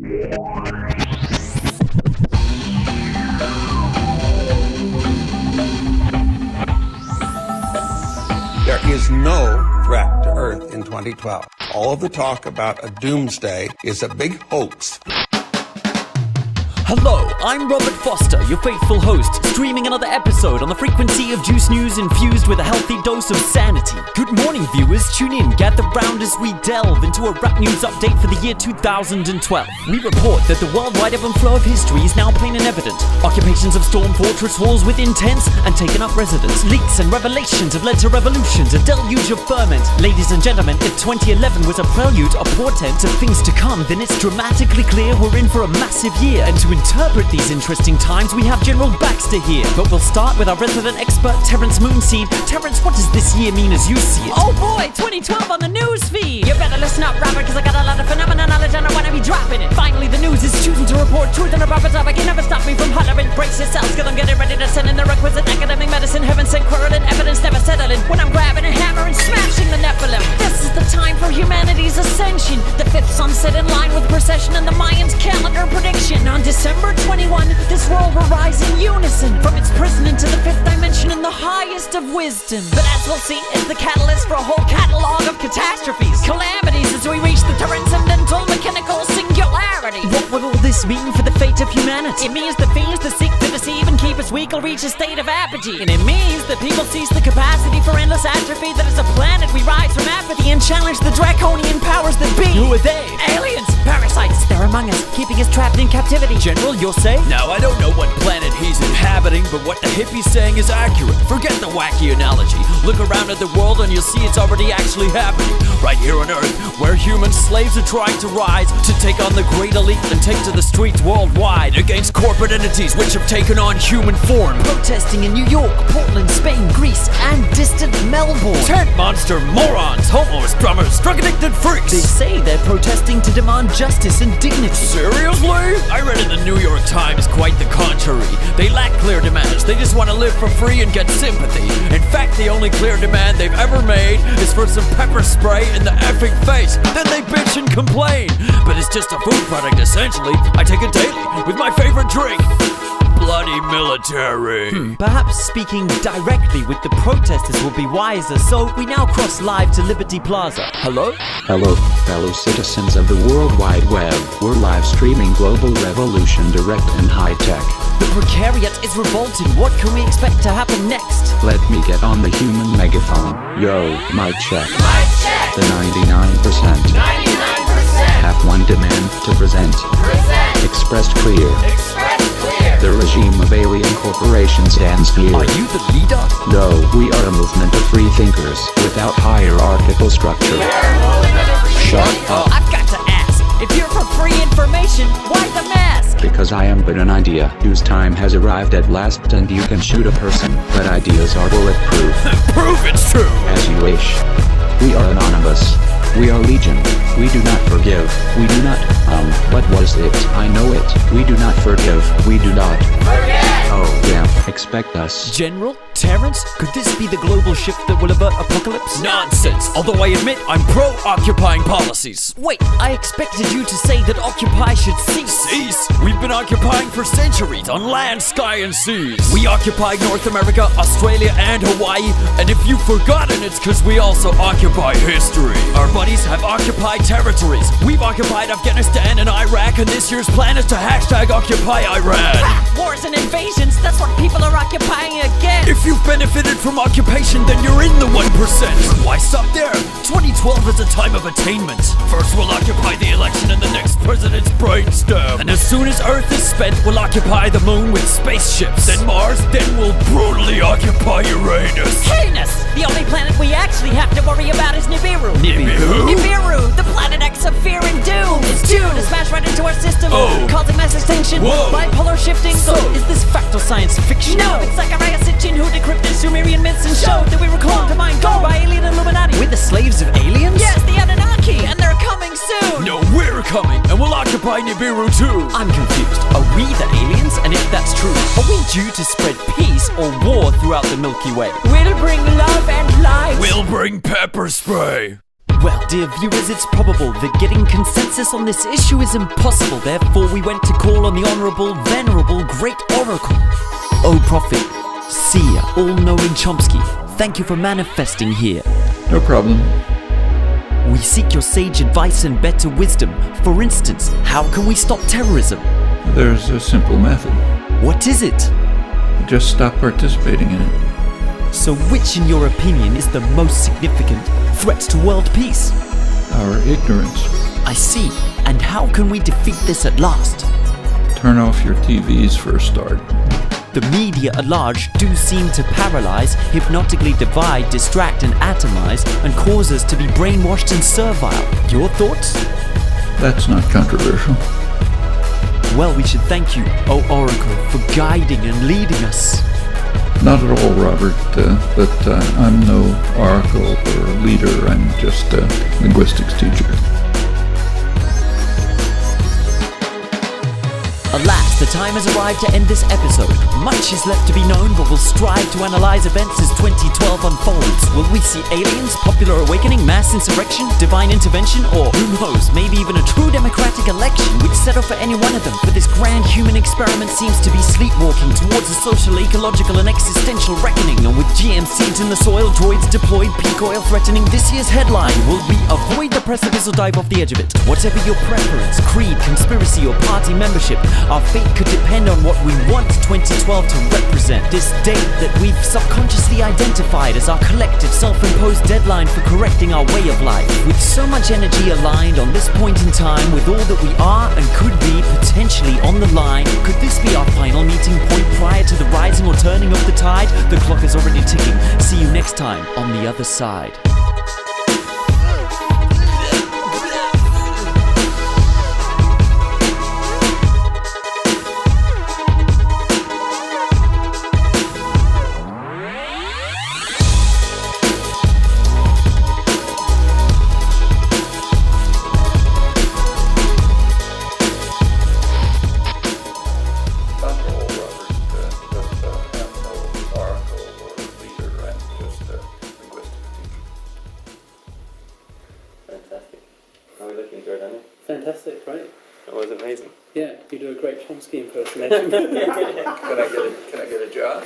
There is no threat to Earth in 2012. All of the talk about a doomsday is a big hoax. Hello, I'm Robert Foster, your faithful host, streaming another episode on the frequency of Juice News infused with a healthy dose of sanity. Good morning, viewers. Tune in, gather round as we delve into a rap news update for the year 2012. We report that the worldwide ebb and flow of history is now plain and evident. Occupations have stormed fortress walls with intense and taken up residence. Leaks and revelations have led to revolutions, a deluge of ferment. Ladies and gentlemen, if 2011 was a prelude, a portent of things to come, then it's dramatically clear we're in for a massive year. And to interpret these interesting times, we have General Baxter here. But we'll start with our resident expert, Terrence Moonseed. Terrence, what does this year mean as you see it? Oh boy, 2012 on the news feed. You better listen up, rapper, cause I got a lot of phenomenal knowledge and I wanna be dropping it. Finally, the news is choosing to report truth on a proper topic. You never stop me from hollering. Brace yourselves, cause I'm getting ready to send in the requisite academic medicine. Heaven sent quarreling, evidence never settling. When I'm grabbing a hammer and smashing the Nephilim. This is the time for humanity's ascension. The fifth sunset in line with precession and the Mayans' calendar prediction. On December 21, this world will rise in unison from its prison into the fifth dimension in the highest of wisdom. But as we'll see, it's the catalyst for a whole catalog of catastrophes, calamities as we reach the transcendental mechanical singularity. What will all this mean for the fate of humanity? It means the fiends that seek to deceive and keep us weak will reach a state of apogee. And it means that people seize the capacity for endless atrophy. That as a planet we rise from apathy and challenge the draconian powers that be. Who are they? Aliens, parasites, they're among us, keeping us trapped in captivity. General, you'll say? Now, I don't know what planet he's inhabiting, but what the hippie's saying is accurate. Forget the wacky analogy. Look around at the world and you'll see it's already actually happening. Right here on Earth, where human slaves are trying to rise to take on the great elite and take to the streets worldwide against corporate entities which have taken on human form. Protesting in New York, Portland, Spain, Greece, and distant Melbourne. Tent monster morons, homos, drummers, drug-addicted freaks. They say they're protesting to demand justice and dignity. Seriously? I read in the New York Times quite the contrary. They lack clear demands. They just want to live for free and get sympathy. In fact, the only clear demand they've ever made is for some pepper spray in the effing face. Then they bitch and complain. But it's just a food product, essentially. I take it daily with my favorite drink. Bloody military. Perhaps speaking directly with the protesters will be wiser, so we now cross live to Liberty Plaza. Hello? Hello, fellow citizens of the World Wide Web. We're live streaming Global Revolution direct and high-tech. The precariat is revolting. What can we expect to happen next? Let me get on the human megaphone. Yo, mic check. Mic check. The 99%. 99%. Have one demand to present. Expressed clear. The regime of alien corporations stands here. Are you the leader? No, we are a movement of free thinkers without hierarchical structure. Shut up. I've got to ask, if you're for free information, why the mask? Because I am but an idea whose time has arrived at last, and you can shoot a person, but ideas are bulletproof. Prove it's true. As you wish. We are anonymous. We are legion. We do not forgive. We do not, what was it? I know it. We do not forgive. We do not forget. Oh, yeah. Expect us. General? Terrence? Could this be the global shift that will avert apocalypse? Nonsense. Although I admit I'm pro-occupying policies. Wait, I expected you to say that Occupy should cease. Cease? We've been occupying for centuries on land, sky, and seas. We occupied North America, Australia, and Hawaii. And if you've forgotten, it's because we also occupy history. Our buddies have occupied territories. We've occupied Afghanistan and Iraq, and this year's plan is to hashtag Occupy Iran. Wars and invasions, that's what people are occupying again. If you've benefited from occupation, then you're in the 1%. Why stop there? 2012 is a time of attainment. First we'll occupy the election and the next president's brainstem. And as soon as Earth is spent, we'll occupy the moon with spaceships. Then Mars, then we'll brutally occupy Uranus. Heinous! The only planet we actually have to worry about is Nibiru. Nibiru? Nibiru, the planet X of fear and doom. It's doomed to smash right into our system, causing mass extinction, bipolar shifting. So, is this fact or science fiction? No, it's Zachariah Sitchin who decrypted Sumerian myths and showed that we were cloned to mind gold by alien Illuminati. We're the slaves of aliens? Yes, the Anunnaki, and they're coming soon. No, we're coming, and we'll occupy Nibiru too. I'm confused. Are we the aliens? And if that's true, are we due to spread peace or war throughout the Milky Way? We'll bring love and light. We'll bring pepper spray. Well, dear viewers, it's probable that getting consensus on this issue is impossible. Therefore, we went to call on the honorable, venerable, great oracle. O prophet, seer, all-knowing Chomsky, thank you for manifesting here. No problem. We seek your sage advice and better wisdom. For instance, how can we stop terrorism? There's a simple method. What is it? Just stop participating in it. So which, in your opinion, is the most significant threat to world peace? Our ignorance. I see. And how can we defeat this at last? Turn off your TVs for a start. The media at large do seem to paralyze, hypnotically divide, distract and atomize, and cause us to be brainwashed and servile. Your thoughts? That's not controversial. Well, we should thank you, O Oracle, for guiding and leading us. Not at all, Robert, but I'm no oracle or leader. I'm just a linguistics teacher. Alas, the time has arrived to end this episode. Much is left to be known, but we'll strive to analyze events as 2012 unfolds. Will we see aliens, popular awakening, mass insurrection, divine intervention, or who knows, maybe even a true democratic election? We'd settle for any one of them, for this grand human experiment seems to be sleepwalking towards a social, ecological, and existential reckoning. And with GM seeds in the soil, droids deployed, peak oil threatening this year's headline, will we avoid the precipice or dive off the edge of it? Whatever your preference, creed, conspiracy, or party membership, our fate could depend on what we want 2012 to represent. This date that we've subconsciously identified as our collective self-imposed deadline for correcting our way of life. With so much energy aligned on this point in time, with all that we are and could be potentially on the line, could this be our final meeting point prior to the rising or turning of the tide? The clock is already ticking. See you next time on the other side. Fantastic, great. That was amazing. Yeah, you do a great Chomsky impersonation. Can I get a job?